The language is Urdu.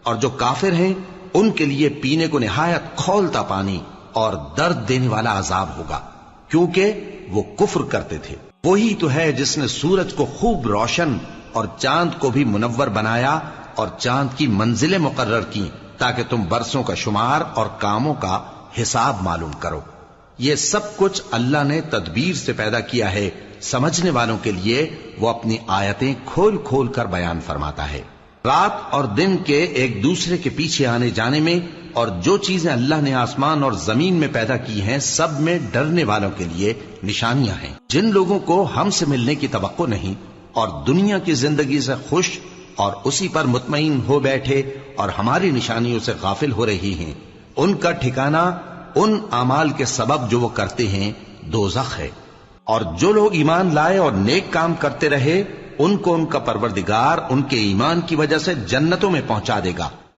اور جو کافر ہیں ان کے لیے پینے کو نہایت کھولتا پانی اور درد دینے والا عذاب ہوگا، کیونکہ وہ کفر کرتے تھے۔ وہی تو ہے جس نے سورج کو خوب روشن اور چاند کو بھی منور بنایا اور چاند کی منزلیں مقرر کی تاکہ تم برسوں کا شمار اور کاموں کا حساب معلوم کرو۔ یہ سب کچھ اللہ نے تدبیر سے پیدا کیا ہے، سمجھنے والوں کے لیے وہ اپنی آیتیں کھول کھول کر بیان فرماتا ہے۔ رات اور دن کے ایک دوسرے کے پیچھے آنے جانے میں اور جو چیزیں اللہ نے آسمان اور زمین میں پیدا کی ہیں سب میں ڈرنے والوں کے لیے نشانیاں ہیں۔ جن لوگوں کو ہم سے ملنے کی توقع نہیں اور دنیا کی زندگی سے خوش اور اسی پر مطمئن ہو بیٹھے اور ہماری نشانیوں سے غافل ہو رہی ہیں، ان کا ٹھکانہ ان اعمال کے سبب جو وہ کرتے ہیں دوزخ ہے۔ اور جو لوگ ایمان لائے اور نیک کام کرتے رہے ان کو ان کا پروردگار ان کے ایمان کی وجہ سے جنتوں میں پہنچا دے گا۔